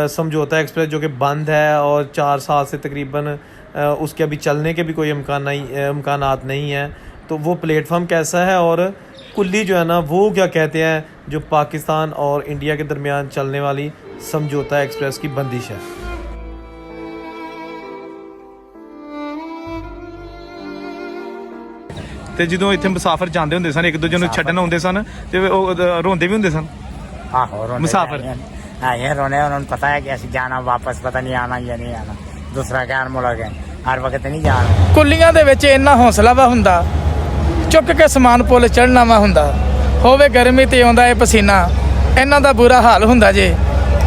समझौता एक्सप्रेस जो कि बंद है और 4 साल से तकरीबन उसके अभी चलने के भी कोई इम्कानात नहीं है। तो वो प्लेटफॉर्म कैसा है और कुल्ली जो है ना वो क्या कहते हैं जो पाकिस्तान और इंडिया के दरमियान चलने वाली समझौता एक्सप्रेस की बंदिश है। ਤੇ ਜਦੋਂ ਇੱਥੇ ਮੁਸਾਫਰ ਜਾਂਦੇ ਹੁੰਦੇ ਸਨ ਇੱਕ ਦੂਜੇ ਨੂੰ ਛੱਡਣ ਆਉਂਦੇ ਸਨ ਤੇ ਉਹ ਰੋਂਦੇ ਵੀ ਹੁੰਦੇ ਸਨ। ਆਹੋ ਰੋਂਦੇ ਮੁਸਾਫਰ ਇਹ ਰੋਣੇ ਉਹਨਾਂ ਨੂੰ ਪਤਾ ਹੈ ਕਿ ਅਸੀਂ ਜਾਣਾ ਵਾਪਸ ਪਤਾ ਨਹੀਂ ਆਣਾ ਜਾਂ ਨਹੀਂ ਆਣਾ ਦੂਸਰਾ ਕਹਿਣ ਮੁਲਕ ਹੈ ਹਰ ਵਕਤ ਨਹੀਂ ਜਾਣਾ। ਕੁੱਲੀਆਂ ਦੇ ਵਿੱਚ ਇੰਨਾ ਹੌਸਲਾ ਵਾ ਹੁੰਦਾ ਚੁੱਕ ਕੇ ਸਮਾਨ ਪੁੱਲ ਚੜ੍ਹਨਾ ਵਾ ਹੁੰਦਾ ਹੋਵੇ ਗਰਮੀ ਤੇ ਆਉਂਦਾ ਇਹ ਪਸੀਨਾ ਇਹਨਾਂ ਦਾ ਬੁਰਾ ਹਾਲ ਹੁੰਦਾ ਜੇ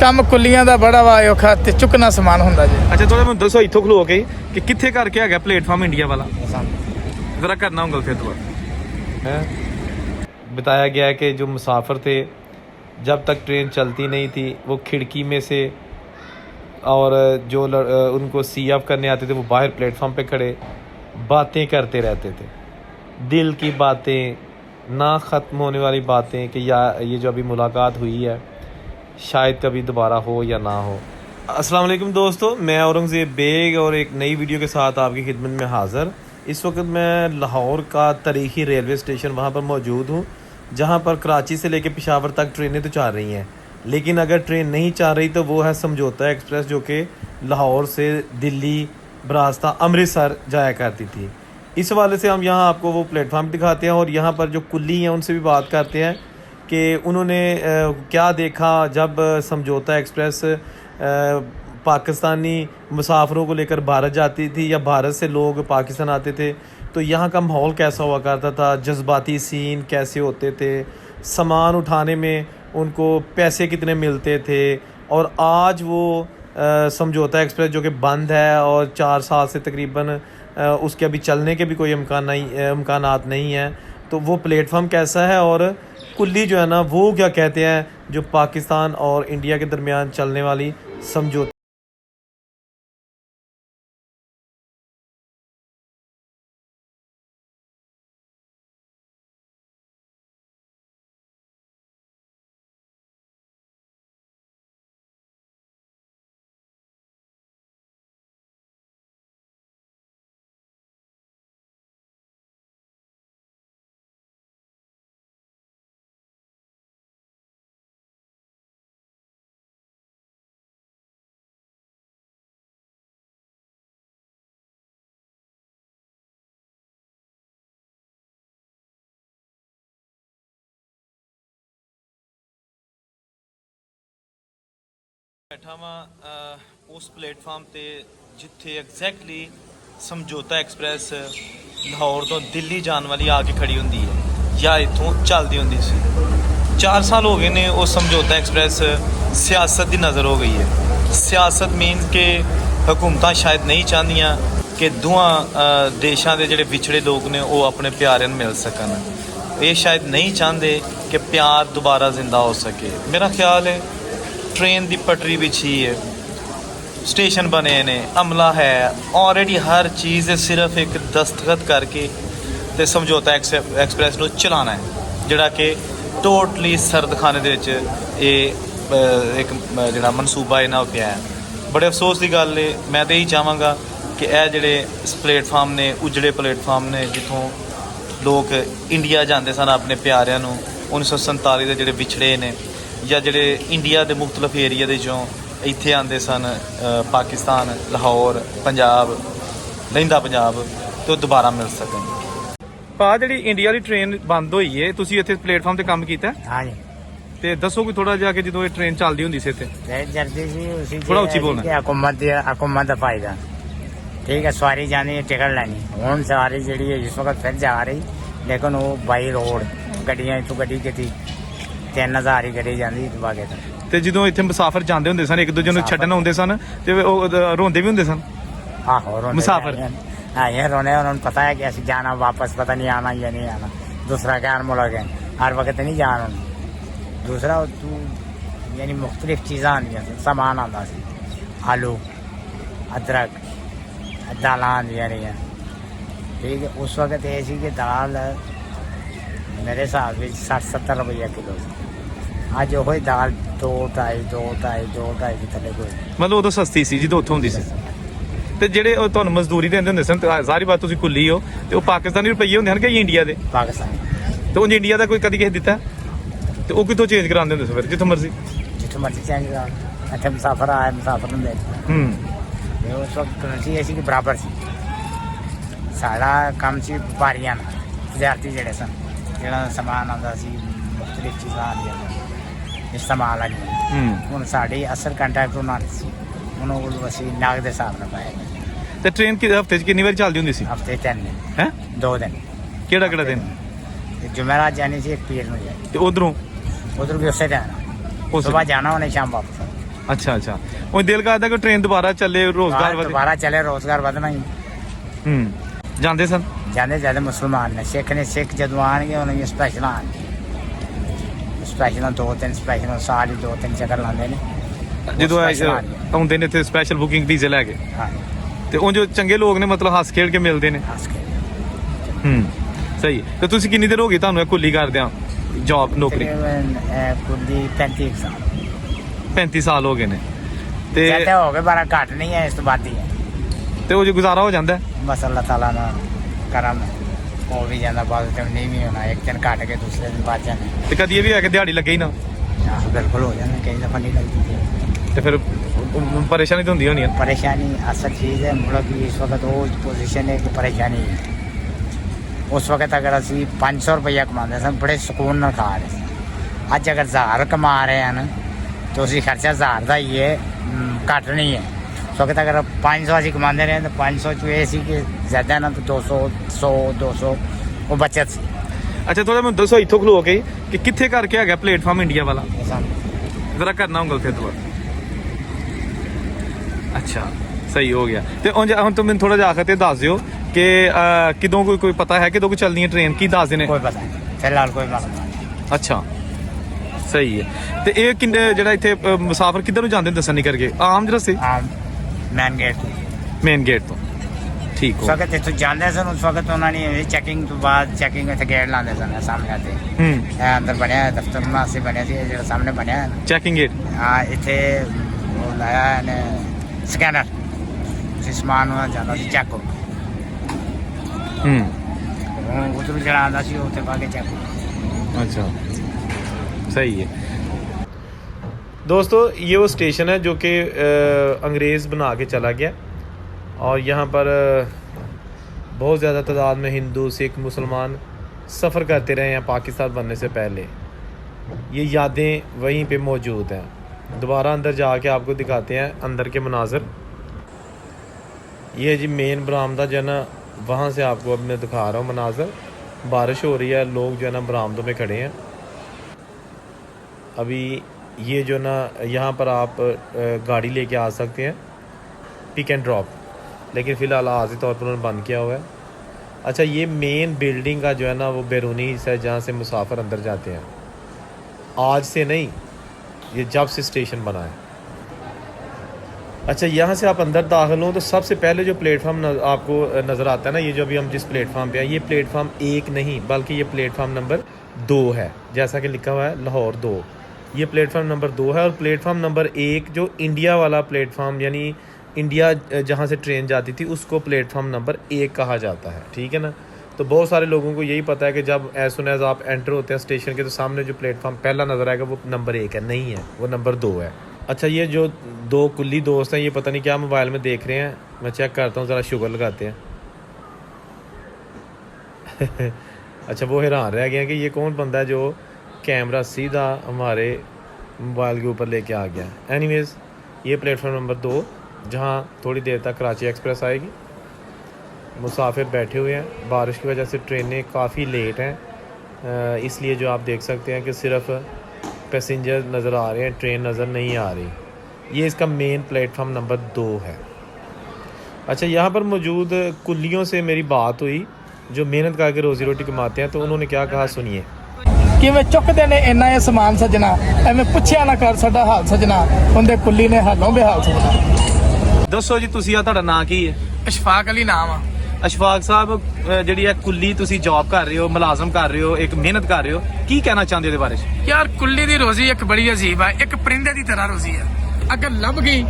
ਕੰਮ ਕੁੱਲੀਆਂ ਦਾ ਬੜਾ ਵਾ ਔਖਾ ਤੇ ਚੁੱਕਣਾ ਸਮਾਨ ਹੁੰਦਾ ਜੇ। ਅੱਛਾ ਥੋੜਾ ਮੈਨੂੰ ਦੱਸੋ ਇੱਥੋਂ ਖਲੋ ਕੇ ਕਿ ਕਿੱਥੇ ਕਰਕੇ ਹੈਗਾ प्लेटफॉर्म इंडिया वाला जरा करना होगा फिर दोबारा। बताया गया है कि जो मुसाफिर थे जब तक ट्रेन चलती नहीं थी वो खिड़की में से और जो उनको सी ऑफ करने आते थे वो बाहर प्लेटफॉर्म पे खड़े बातें करते रहते थे, दिल की बातें ना ख़त्म होने वाली बातें कि या ये जो अभी मुलाकात हुई है शायद कभी दोबारा हो या ना हो। अस्सलाम वालेकुम दोस्तों, मैं औरंगज़ेब बेग और एक नई वीडियो के साथ आपकी खिदमत में हाज़िर। इस वक्त मैं लाहौर का तारीख़ी रेलवे स्टेशन वहाँ पर मौजूद हूँ जहाँ पर कराची से लेकर पेशावर तक ट्रेनें तो चल रही हैं, लेकिन अगर ट्रेन नहीं चल रही तो वो है समझौता एक्सप्रेस जो कि लाहौर से दिल्ली बरास्ता अमृतसर जाया करती थी। इस हवाले से हम यहाँ आपको वो प्लेटफार्म दिखाते हैं और यहाँ पर जो कुल्ली हैं उनसे भी बात करते हैं कि उन्होंने क्या देखा जब समझौता एक्सप्रेस पाकिस्तानी मुसाफिरों को लेकर भारत जाती थी या भारत से लोग पाकिस्तान आते थे तो यहाँ का माहौल कैसा हुआ करता था, जज्बाती सीन कैसे होते थे, सामान उठाने में उनको पैसे कितने मिलते थे। और आज वो समझौता एक्सप्रेस जो कि बंद है और 4 साल से तकरीबन उसके अभी चलने के भी कोई इम्कानात नहीं है। तो वो प्लेटफॉर्म कैसा है और कुल्ली जो है ना वो क्या कहते हैं जो पाकिस्तान और इंडिया के दरमियान चलने वाली समझौता। बैठा वा उस प्लेटफॉर्म ते जिथे एग्जैक्टली समझौता एक्सप्रैस लाहौर तो दिल्ली जाने वाली आके खड़ी होंदी है या इतों चलती होंदी सी। 4 साल हो गए ने वो समझौता एक्सप्रैस सियासत की नज़र हो गई है। सियासत मीनस के हुकूमत शायद नहीं चाहदियाँ कि दोवां देशों के जोड़े विछड़े लोग ने वो अपने प्यारे मिल सकन। ये शायद नहीं चाहते कि प्यार दोबारा जिंदा हो सके। मेरा ख्याल है ट्रेन की पटरी बिछी है, स्टेशन बने ने, अमला है ऑलरेडी, हर चीज़ सिर्फ एक दस्तखत करके तो समझौता एक्सप्रैस को चलाना है जोड़ा कि टोटली सरदखाने एक जोड़ा मनसूबा इन्ना पिया है। बड़े अफसोस की गल है, मैं तो यही चाहवागा कि यह जोड़े प्लेटफार्म ने उजड़े प्लेटफार्म ने जितों लोग इंडिया जाते सन अपने प्यारिਆਂ ਨੂੰ 1947 के जोड़े विछड़े ने या जोड़े इंडिया के मुख्तलिफ एरिया के चों इत्थे आते सन पाकिस्तान लाहौर पंजाब लहिंदा पंजाब तो दोबारा मिल सकन। पा जी इंडिया वाली ट्रेन बंद हुई है तुसी इत्थे प्लेटफॉर्म ते काम कीता है? हाँ जी। ते दसो कोई थोड़ा जिहा कि जो ये ट्रेन चलदी हुंदी सी इत्थे जल्दी सी उसी थोड़ा उच्ची बोलना। हुकूमत का फायदा ठीक है, सवारी जानी है टिकट लैनी हूँ सवारी जी है इस वक्त फिर जा रही लेकिन वो बाई रोड गड्डियां इतों गड्डी की 3000 ही गड्डी जाती बागे ਤੇ ਜਦੋਂ ਇੱਥੇ ਮੁਸਾਫਰ ਜਾਂਦੇ ਹੁੰਦੇ ਸਨ ਇੱਕ ਦੂਜੇ ਨੂੰ ਛੱਡਣ ਆਉਂਦੇ ਸਨ ਤੇ ਉਹ ਰੋਂਦੇ ਵੀ ਹੁੰਦੇ ਸਨ। ਆਹੋ ਰੋਂਦੇ ਮੁਸਾਫਰ ਇਹ ਰੋਣੇ ਉਹਨਾਂ ਨੂੰ ਪਤਾ ਹੈ ਕਿ ਅਸੀਂ ਜਾਣਾ ਵਾਪਸ ਪਤਾ नहीं आना या नहीं आना दूसरा कहन मुल्क है हर वक्त नहीं जाना। दूसरा तू यानी मुख्तलिफ चीज़ां आंदियां सामान आंदा सी आलू अदरक दालां आंदियां रहियां ठीक है। उस वक्त ये सी कि दाल मेरे हिसाब से 60-70 रुपये किलो ਅੱਜ ਉਹ ਹੀ ਦਾਲ 2-2.5 ਦੇ ਥੱਲੇ ਕੋਈ ਮਤਲਬ ਉਦੋਂ ਸਸਤੀ ਸੀ ਜਦੋਂ ਉੱਥੋਂ ਹੁੰਦੀ ਸੀ। ਤੇ ਜਿਹੜੇ ਉਹ ਤੁਹਾਨੂੰ ਮਜ਼ਦੂਰੀ ਦਿੰਦੇ ਹੁੰਦੇ ਸਨ, ਤੇ ਜ਼ਾਹਿਰ ਬਾਤ ਤੁਸੀਂ ਕੁੱਲੀ ਹੋ, ਤੇ ਉਹ ਪਾਕਿਸਤਾਨੀ ਰੁਪਈਏ ਹੁੰਦੇ ਹਨ ਕਿ ਇੰਡੀਆ ਦੇ? ਪਾਕਿਸਤਾਨ ਤੇ ਉਹ ਇੰਡੀਆ ਦਾ ਕੋਈ ਕਦੀ ਕਿਸੇ ਦਿੱਤਾ? ਤੇ ਉਹ ਕਿੱਥੋਂ ਚੇਂਜ ਕਰਾਉਂਦੇ ਹੁੰਦੇ ਸੀ ਫਿਰ ਜਿੱਥੋਂ ਮਰਜ਼ੀ? ਜਿੱਥੋਂ ਮਰਜ਼ੀ ਚੇਂਜ ਕਰਾ। ਇੱਥੇ ਮੁਸਾਫਰ ਆਇਆ, ਮੁਸਾਫਰ ਨੂੰ ਦੇ ਦਿੱਤਾ। ਹੂੰ। ਉਸ ਵਕਤ ਕਰੰਸੀ ਐਸੀ ਕਿ ਬਰਾਬਰ ਸੀ। ਸਾਡਾ ਕੰਮ ਸੀ ਵਪਾਰੀਆਂ ਨਾਲ, ਤਜਾਰਤੀ ਜਿਹੜੇ ਸਨ, ਜਿਹੜਾ ਸਮਾਨ ਆਉਂਦਾ ਸੀ, ਮੁਖਤਲਿਫ ਚੀਜ਼ਾਂ ਆਉਂਦੀਆਂ ਸਨ, ਇਸਤੇਮਾਲ ਵਾਲੀਆਂ। ਹੁਣ ਸਾਡੀ ਅਸਲ ਕੰਟੈਕਟ ਉਹਨਾਂ ਨਾਲ ਸੀ, ਉਹਨੂੰ ਅਸੀਂ ਨਗ ਦੇ ਹਿਸਾਬ ਨਾਲ ਪਾਇਆ। ਤੇ ਟ੍ਰੇਨ ਹਫ਼ਤੇ 'ਚ ਕਿੰਨੀ ਵਾਰੀ ਚੱਲਦੀ ਹੁੰਦੀ ਸੀ? ਹਫਤੇ 3 ਦਿਨ, ਹੈ 2 ਦਿਨ। ਕਿਹੜਾ ਕਿਹੜਾ ਦਿਨ? जुमेरात जानी थी, एक पीर में जाए, ਤੇ ਉਧਰੋਂ? उधर भी उससे जाना, सुबह जाना उन्हें शाम वापस आना। ਅੱਛਾ ਅੱਛਾ। ਉਹ ਦਿਲ ਕਰਦਾ ਕਿ ਟ੍ਰੇਨ ਦੁਬਾਰਾ ਚੱਲੇ, ਰੋਜ਼ਗਾਰ ਵਧੇ। दोबारा चले, रोजगार बदना ही। ਹੂੰ। ਜਾਂਦੇ ਸਨ? जाने ज्यादा मुसलमान ने, सिख जदों आएंगे उन्हें स्पैशल आने, स्पैशल 2-3 स्पैशल साल ही 2-3 चक्कर लाते हैं ਜਦੋਂ ਆਉਂਦੇ ਨੇ ਇੱਥੇ ਸਪੈਸ਼ਲ ਬੁਕਿੰਗ ਵੀਜ਼ੇ ਲੈ ਕੇ। हाँ, ਤੇ ਉਹ ਜੋ ਚੰਗੇ ਲੋਕ ਨੇ, ਮਤਲਬ ਹੱਸ ਖੇਡ ਕੇ ਮਿਲਦੇ ਨੇ। हंस के ਹੂੰ। ਸਹੀ। ਤੇ ਤੁਸੀਂ ਕਿੰਨੀ ਦੇਰ ਹੋ ਗਈ ਤੁਹਾਨੂੰ ਇਹ ਕੁੱਲੀ ਕਰਦਿਆਂ, ਜੌਬ ਨੌਕਰੀ? तकरीबन कुल 35 साल। 35 ਸਾਲ ਹੋ ਗਏ ਨੇ। ਤੇ कहते हो गए बारा घट नहीं है, इस तो बात ही है। ਤੇ ਉਹ ਜੋ ਗੁਜ਼ਾਰਾ ਹੋ ਜਾਂਦਾ ਹੈ? बस अल्लाह ताला ना करम हो भी जाता, बाद टाइम नहीं भी होना, एक दिन घट के दूसरे दिन बच जाने। ਤੇ कदी ਇਹ ਵੀ ਹੈ ਕਿ ਦਿਹਾੜੀ ਲੱਗੇ ਹੀ ਨਾ? बिल्कुल हो जाना, कई दफा नहीं लगती। ਤੇ ਫਿਰ ਪਰੇਸ਼ਾਨੀ ਤਾਂ ਹੁੰਦੀ ਹੋਣੀ ਹੈ। परेशानी असल चीज़ है, मतलब कि इस वक्त वो पोजीशन है कि परेशानी है। उस वक्त अगर असी 500 रुपया कमाते सन, बड़े सुकून नाल खा रहे थे। अज अगर 1000 कमा रहे हैं तो असी खर्चा 1000 का ही है, घट नहीं है। उस वक्त अगर 500 असी कमाते रहे तो 500 च ये सी कि ज़्यादा ना तो 200, 100, 200 वो बचत सी। ਅੱਛਾ, ਥੋੜਾ ਮੈਨੂੰ ਦੱਸੋ ਇੱਥੋਂ ਖਲੋ ਕੇ ਕਿ ਕਿੱਥੇ ਕਰਕੇ ਹੈਗਾ ਪਲੇਟਫਾਰਮ ਇੰਡੀਆ ਵਾਲਾ? ਜ਼ਰਾ ਕਰਨਾ ਉਂਗਲ ਤੇ ਦੁਬਾਰਾ। ਅੱਛਾ, ਸਹੀ ਹੋ ਗਿਆ। ਤੇ ਹੁਣ ਤੂੰ ਮੈਨੂੰ ਥੋੜਾ ਜਿਹਾ ਆਖਰ ਤੇ ਦੱਸ ਦਿਓ ਕਿ ਕਿਦੋਂ ਕੋਈ ਪਤਾ ਹੈ ਕਿਦੋਂ ਕੋਈ ਚੱਲਣੀ ਹੈ ਟ੍ਰੇਨ? ਕੀ ਦੱਸਦੇ ਨੇ? कोई पता नहीं फिलहाल, कोई मालूम नहीं। ਅੱਛਾ, ਸਹੀ ਹੈ। ਤੇ ਇਹ ਕਿੰਨੇ ਜਿਹੜਾ ਇੱਥੇ ਮੁਸਾਫਰ ਕਿੱਧਰ ਨੂੰ ਜਾਂਦੇ ਨੇ ਦੱਸਣ ਨਹੀਂ ਕਰਕੇ? ਆਮ ਰਸਤੇ? हाँ, मैन गेट ਮੇਨ ਗੇਟ ਤੋਂ? ਠੀਕ उस ਹੋ। वक्त इतों जाते सन, उस वक्त उन्होंने चेकिंग तो बाद चेकिंग इतने गेट लाते सन सामने आते। ਹੂੰ। ਇਹ ਅੰਦਰ ਬਣਿਆ ਦਫ਼ਤਰ ਵਾਸਤੇ ਬਣਿਆ ਸੀ, ਜਿਹੜਾ ਸਾਹਮਣੇ ਬਣਿਆ ਹੈ ਨਾ। Checking gate? ਹਾਂ, ਇੱਥੇ ਉਹ ਲਾਇਆ ਇਹਨੇ ਸਕੈਨਰ, ਤੁਸੀਂ ਸਮਾਨ ਉਹਨਾਂ ਜਾਂਦਾ ਸੀ ਚੈੱਕ। ਹੂੰ। ਹੁਣ ਉਧਰੋਂ ਜਿਹੜਾ ਆਉਂਦਾ ਸੀ ਉੱਥੇ ਪਾ ਕੇ ਚੈੱਕ। अच्छा, सही है। दोस्तों, ये वो स्टेशन है जो कि अंग्रेज़ बना के चला गया, और यहाँ पर बहुत ज़्यादा तादाद में हिंदू, सिख, मुसलमान सफ़र करते रहे हैं पाकिस्तान बनने से पहले। ये यादें वहीं पे मौजूद हैं। दोबारा अंदर जाके आपको दिखाते हैं अंदर के मनाज़र। ये जी मेन बरामदा जो है ना, वहाँ से आपको अब मैं दिखा रहा हूँ मनाज़र। बारिश हो रही है, लोग जो है ना बरामदों में खड़े हैं। अभी ये जो ना यहाँ पर आप गाड़ी लेके आ सकते हैं, पिक एंड ड्रॉप, लेकिन फ़िलहाल आर्जी तौर पर उन्होंने बंद किया हुआ है। अच्छा, ये मेन बिल्डिंग का जो है ना वो बैरूनी हिस्सा है जहाँ से मुसाफिर अंदर जाते हैं। आज से नहीं, ये जब से स्टेशन बना है। अच्छा, यहाँ से आप अंदर दाखिल हों तो सबसे पहले जो प्लेटफार्म आपको नज़र आता है ना, ये जो अभी हम जिस प्लेटफार्म पे हैं, ये प्लेटफार्म 1 नहीं बल्कि ये प्लेटफार्म नंबर 2 है, जैसा कि लिखा हुआ है लाहौर 2। ये प्लेटफार्म नंबर 2 है। और प्लेटफार्म नंबर 1 जो इंडिया वाला प्लेटफार्म, यानी इंडिया जहाँ से ट्रेन जाती थी, उसको प्लेटफार्म नंबर 1 कहा जाता है। ठीक है ना। तो बहुत सारे लोगों को यही पता है कि जब एज सुन एज आप एंटर होते हैं स्टेशन के, तो सामने जो प्लेटफार्म पहला नज़र आएगा वो नंबर 1 है। नहीं है, वो नंबर 2 है। अच्छा, ये जो 2 कुल्ली दोस्त हैं, ये पता नहीं क्या मोबाइल में देख रहे हैं। मैं चेक करता हूँ, ज़रा शुगर लगाते हैं। अच्छा, वो हैरान रह गए हैं कि ये कौन बंदा है जो कैमरा सीधा हमारे मोबाइल के ऊपर लेके आ गया। एनीवेज़, ये प्लेटफॉर्म नंबर 2, जहाँ थोड़ी देर तक कराची एक्सप्रेस आएगी। मुसाफिर बैठे हुए हैं, बारिश की वजह से ट्रेनें काफ़ी लेट हैं, इसलिए जो आप देख सकते हैं कि सिर्फ पैसेंजर नज़र आ रहे हैं, ट्रेन नज़र नहीं आ रही। ये इसका मेन प्लेटफॉर्म नंबर 2 है। अच्छा, यहाँ पर मौजूद कुल्लियों से मेरी बात हुई जो मेहनत करके रोज़ी रोटी कमाते हैं, तो उन्होंने क्या कहा सुनिए। ਕਿਵੇਂ ਚੁੱਕਦੇ ਨੇ ਇੰਨਾ ਇਹ ਸਮਾਨ ਸੱਜਣਾ, ਐਵੇਂ ਪੁੱਛਿਆ ਨਾ ਕਰ ਸਾਡਾ ਹਾਲ ਸੱਜਣਾ, ਹੁੰਦੇ ਕੁੱਲੀ ਨੇ ਹਾਲੋਂ ਬੇਹਾਲ ਸੱਜਣਾ। ਦੱਸੋ ਜੀ, ਤੁਸੀਂ ਆ ਤੁਹਾਡਾ ਨਾਂ ਕੀ ਹੈ? ਅਸ਼ਫਾਕ ਅਲੀ ਨਾਮ ਆ। ਅਸ਼ਫਾਕ ਸਾਹਿਬ ਜਿਹੜੀ ਹੈ ਕੁੱਲੀ ਤੁਸੀਂ ਜੌਬ ਕਰ ਰਹੇ ਹੋ, ਮੁਲਾਜ਼ਮ ਕਰ ਰਹੇ ਹੋ, ਇੱਕ ਮਿਹਨਤ ਕਰ ਰਹੇ ਹੋ, ਕੀ ਕਹਿਣਾ ਚਾਹੁੰਦੇ ਹੋ ਇਹਦੇ ਬਾਰੇ 'ਚ? ਯਾਰ ਕੁੱਲੀ ਦੀ ਰੋਜ਼ੀ ਇੱਕ ਬੜੀ ਅਜੀਬ ਆ, ਇੱਕ ਪਰਿੰਦੇ ਦੀ ਤਰ੍ਹਾਂ ਰੋਜ਼ੀ ਆ। ਅਗਰ ਲੱਭ ਗਈ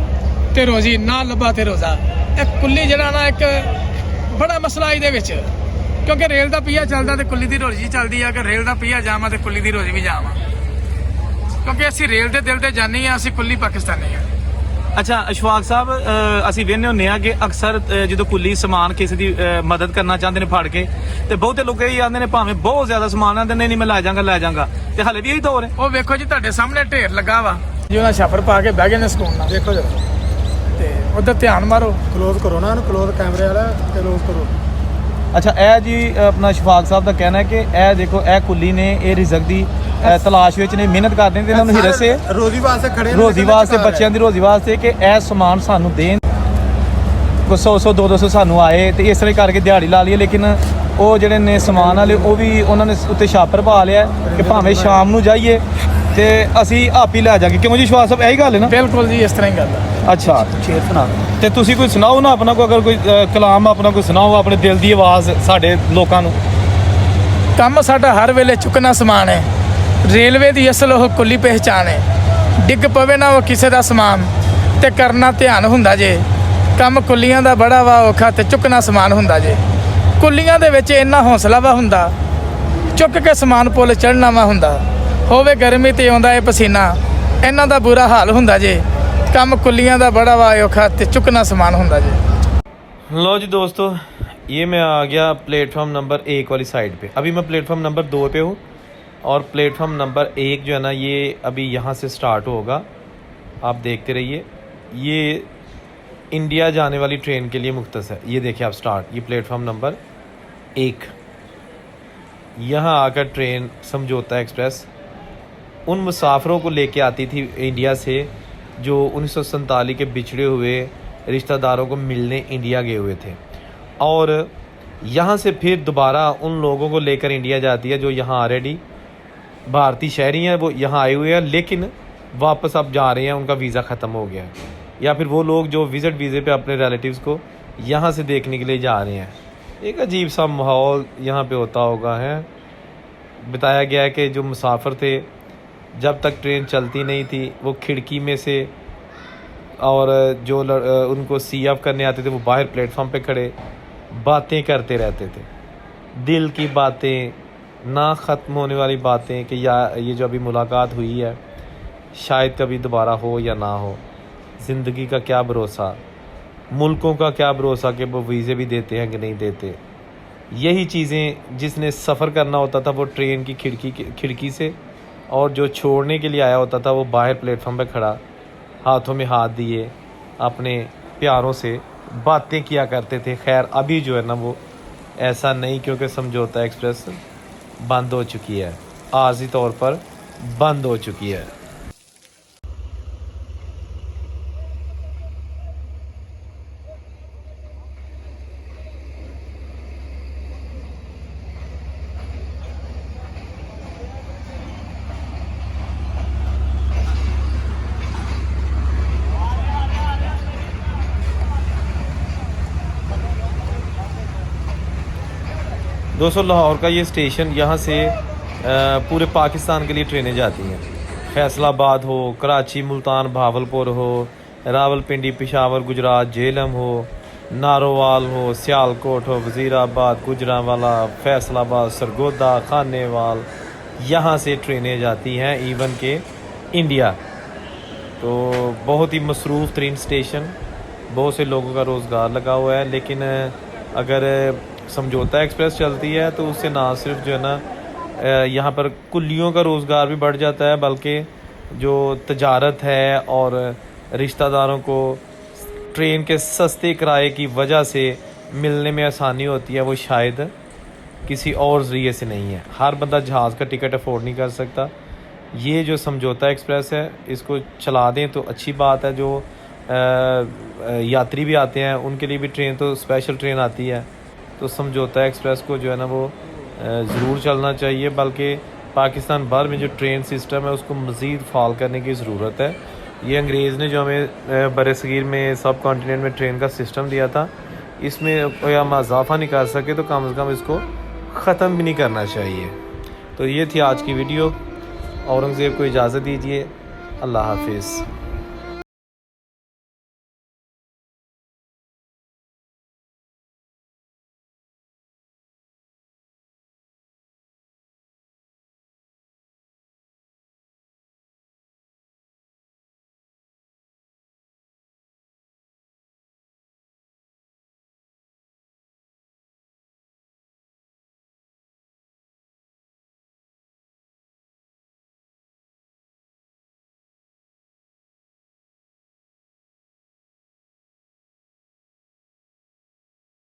ਤੇ ਰੋਜ਼ੀ, ਨਾ ਲੱਭਾ ਤੇ ਰੋਜ਼ਾ। ਇਹ ਕੁੱਲੀ ਜਿਹੜਾ ਨਾ ਇੱਕ ਬੜਾ ਮਸਲਾ ਇਹਦੇ ਵਿੱਚ, ਕਿਉਂਕਿ ਰੇਲ ਦਾ ਪਹੀਆ ਚੱਲਦਾ ਤੇ ਕੁੱਲੀ ਦੀ ਰੋਜ਼ੀ ਚੱਲਦੀ ਆ। ਅਗਰ ਰੇਲ ਦਾ ਪਹੀਆ ਜਾਵਾਂ ਤੇ ਕੁੱਲੀ ਦੀ ਰੋਜ਼ੀ ਵੀ ਜਾਵਾਂ, ਕਿਉਂਕਿ ਅਸੀਂ ਰੇਲ ਦੇ ਦਿਲ ਤੇ ਜਾਣੀ ਆ, ਅਸੀਂ ਕੁੱਲੀ ਪਾਕਿਸਤਾਨੀ ਆ। ਅੱਛਾ ਅਸ਼ਫਾਕ ਸਾਹਿਬ, ਅਸੀਂ ਵੇਖਦੇ ਹੁੰਦੇ ਆ ਕਿ ਅਕਸਰ ਜਦੋਂ ਕੁੱਲੀ ਸਮਾਨ ਕਿਸੇ ਦੀ ਮਦਦ ਕਰਨਾ ਚਾਹੁੰਦੇ ਨੇ ਫੜ ਕੇ, ਤੇ ਬਹੁਤੇ ਲੋਕ ਇਹ ਆਉਂਦੇ ਨੇ ਭਾਵੇਂ ਬਹੁਤ ਜ਼ਿਆਦਾ ਸਮਾਨ ਆਉਂਦੇ ਨੇ, ਨਹੀਂ ਮੈਂ ਲੈ ਜਾਵਾਂਗਾ, ਤੇ ਹਲੇ ਵੀ ਇਹੀ ਦੌਰ ਹੈ। ਉਹ ਵੇਖੋ ਜੀ ਤੁਹਾਡੇ ਸਾਹਮਣੇ ਢੇਰ ਲੱਗਾ ਵਾ ਜੀ, ਉਹਨਾਂ ਛਾਪਰ ਪਾ ਕੇ ਬਹਿ ਗਏ ਨੇ ਸਕੂਨ ਨਾਲ। ਦੇਖੋ ਜਰਾ ਤੇ ਉਧਰ ਧਿਆਨ ਮਾਰੋ, ਕਲੋਜ਼ ਕਰੋ ਨਾ ਇਹਨੂੰ, ਕਲੋਜ਼ ਕੈਮਰੇ ਵਾਲਾ ਕਲੋਜ਼ ਕਰੋ। ਅੱਛਾ ਇਹ ਜੀ ਆਪਣਾ ਸ਼ਫਾਕ ਸਾਹਿਬ ਦਾ ਕਹਿਣਾ ਹੈ ਕਿ ਇਹ ਦੇਖੋ ਇਹ ਕੁੱਲੀ ਨੇ ਇਹ ਰਿਜ਼ਕ ਦੀ ਤਲਾਸ਼ ਵਿੱਚ ਨੇ, ਮਿਹਨਤ ਕਰਦੇ ਨੇ ਤੇ ਇਹਨਾਂ ਨੂੰ ਹਿਰਸ ਹੈ ਰੋਜ਼ੀ ਵਾਸਤੇ ਖੜੇ ਨੇ, ਰੋਜ਼ੀ ਵਾਸਤੇ, ਬੱਚਿਆਂ ਦੀ ਰੋਜ਼ੀ ਵਾਸਤੇ ਕਿ ਇਹ ਸਮਾਨ ਸਾਨੂੰ ਦੇਣ। 100 200 ਸਾਨੂੰ ਆਏ ਤੇ ਇਸ ਤਰ੍ਹਾਂ ਕਰਕੇ ਦਿਹਾੜੀ ਲਾ ਲਈਏ, ਲੇਕਿਨ ਉਹ ਜਿਹੜੇ ਨੇ ਸਮਾਨ ਵਾਲੇ ਉਹ ਵੀ ਉਹਨਾਂ ਨੇ ਉੱਤੇ ਛਾਪਰ ਪਾ ਲਿਆ ਕਿ ਭਾਵੇਂ ਸ਼ਾਮ ਨੂੰ ਜਾਈਏ ਤੇ ਅਸੀਂ ਆਪ ਹੀ ਲੈ ਜਾਗੇ। ਕਿਉਂ ਜੀ ਸ਼ਫਾਕ ਸਾਹਿਬ, ਇਹੀ ਗੱਲ ਹੈ ਨਾ? ਬਿਲਕੁਲ ਜੀ, ਇਸ ਤਰ੍ਹਾਂ ਹੀ ਗੱਲ ਆ। ਅੱਛਾ ਸ਼ੇਰ ਸੁਣਾ ਤੇ ਤੁਸੀਂ ਕੋਈ ਸੁਣਾਓ ਨਾ ਆਪਣਾ, ਕੋਈ ਅਗਰ ਕੋਈ ਕਲਾਮ ਆਪਣਾ ਕੋਈ ਸੁਣਾਓ, ਆਪਣੇ ਦਿਲ ਦੀ ਆਵਾਜ਼ ਸਾਡੇ ਲੋਕਾਂ ਨੂੰ। ਕੰਮ ਸਾਡਾ ਹਰ ਵੇਲੇ ਚੁੱਕਣਾ ਸਮਾਨ ਹੈ, ਰੇਲਵੇ ਦੀ ਅਸਲ ਉਹ ਕੁੱਲੀ ਪਹਿਚਾਣ ਹੈ। ਡਿੱਗ ਪਵੇ ਨਾ ਉਹ ਕਿਸੇ ਦਾ ਸਮਾਨ ਤੇ ਕਰਨਾ ਧਿਆਨ ਹੁੰਦਾ ਜੇ, ਕੰਮ ਕੁੱਲੀਆਂ ਦਾ ਬੜਾ ਵਾ ਔਖਾ ਤੇ ਚੁੱਕਣਾ ਸਮਾਨ ਹੁੰਦਾ ਜੇ। ਕੁੱਲੀਆਂ ਦੇ ਵਿੱਚ ਇੰਨਾ ਹੌਸਲਾ ਵਾ ਹੁੰਦਾ, ਚੁੱਕ ਕੇ ਸਮਾਨ ਪੁੱਲ ਚੜ੍ਹਨਾ ਵਾ ਹੁੰਦਾ। ਹੋਵੇ ਗਰਮੀ ਤੇ ਆਉਂਦਾ ਏ ਪਸੀਨਾ, ਇਹਨਾਂ ਦਾ ਬੁਰਾ ਹਾਲ ਹੁੰਦਾ ਜੇ, ਕੰਮ ਕੁੱਲੀਆਂ ਦਾ बड़ा वा औखा ते चुकना सामान होंदा जे। लो जी दोस्तों, ये मैं आ गया प्लेटफॉर्म नंबर 1 वाली साइड पे। अभी मैं प्लेटफॉर्म नंबर 2 पे हूँ और प्लेटफॉर्म नंबर 1 जो है ना ये अभी यहाँ से स्टार्ट होगा, आप देखते रहिए। ये इंडिया जाने वाली ट्रेन के लिए मुख्तस है। ये देखिए आप स्टार्ट, ये प्लेटफॉर्म नंबर 1। यहाँ आकर ट्रेन समझौता एक्सप्रेस उन मुसाफिरों को लेके आती थी इंडिया से जो 1947 के बिछड़े हुए रिश्तेदारों को मिलने इंडिया गए हुए थे, और यहाँ से फिर दोबारा उन लोगों को लेकर इंडिया जाती है जो यहाँ ऑलरेडी भारतीय शहरी हैं, वो यहाँ आए हुए हैं लेकिन वापस अब जा रहे हैं, उनका वीज़ा ख़त्म हो गया है, या फिर वो लोग जो विज़िट वीज़े पे अपने रिलेटिव्स को यहाँ से देखने के लिए जा रहे हैं। एक अजीब सा माहौल यहाँ पे होता होगा है। बताया गया है कि जो मुसाफिर थे जब तक ट्रेन चलती नहीं थी वो खिड़की में से, और जो उनको सी ऑफ करने आते थे वो बाहर प्लेटफॉर्म पे खड़े बातें करते रहते थे, दिल की बातें, ना ख़त्म होने वाली बातें कि या ये जो अभी मुलाकात हुई है शायद कभी दोबारा हो या ना हो, ज़िंदगी का क्या भरोसा, मुल्कों का क्या भरोसा कि वो वीज़े भी देते हैं कि नहीं देते। यही चीज़ें जिसने सफ़र करना होता था वो ट्रेन की खिड़की से, और जो छोड़ने के लिए आया होता था वो बाहर प्लेटफॉर्म पे खड़ा हाथों में हाथ दिए अपने प्यारों से बातें किया करते थे। खैर अभी जो है ना वो ऐसा नहीं, क्योंकि समझौता एक्सप्रेस बंद हो चुकी है, आर्जी तौर पर बंद हो चुकी है। दोस्तों लाहौर का ये स्टेशन, यहाँ से पूरे पाकिस्तान के लिए ट्रेनें जाती हैं। फैसलाबाद हो, कराची, मुल्तान, भावलपुर हो, रावलपिंडी, पेशावर, गुजरात, झेलम हो, नारोवाल हो, सियालकोट हो, वज़ीराबाद, गुजरांवाला, फैसलाबाद, सरगोदा, खानेवाल, यहाँ से ट्रेनें जाती हैं इवन के इंडिया। तो बहुत ही मसरूफ़ तरीन स्टेशन, बहुत से लोगों का रोज़गार लगा हुआ है। लेकिन अगर समझौता एक्सप्रेस चलती है तो उससे ना सिर्फ जो है ना यहाँ पर कुल्लियों का रोज़गार भी बढ़ जाता है, बल्कि जो तजारत है और रिश्तेदारों को ट्रेन के सस्ते किराए की वजह से मिलने में आसानी होती है, वो शायद किसी और ज़रिए से नहीं है। हर बंदा जहाज़ का टिकट अफोर्ड नहीं कर सकता। ये जो समझौता एक्सप्रेस है इसको चला दें तो अच्छी बात है। जो यात्री भी आते हैं उनके लिए भी ट्रेन, तो स्पेशल ट्रेन आती है, तो समझौता एक्सप्रेस को जो है ना वो ज़रूर चलना चाहिए। बल्कि पाकिस्तान भर में जो ट्रेन सिस्टम है उसको मज़ीद फाल करने की ज़रूरत है। ये अंग्रेज़ ने जो हमें बरसगीर में सब कॉन्टिनेंट में ट्रेन का सिस्टम दिया था, इसमें कोई हम इजाफा नहीं कर सके तो कम से कम इसको ख़त्म भी नहीं करना चाहिए। तो ये थी आज की वीडियो। औरंगज़ेब को इजाज़त दीजिए। अल्लाह हाफिज़।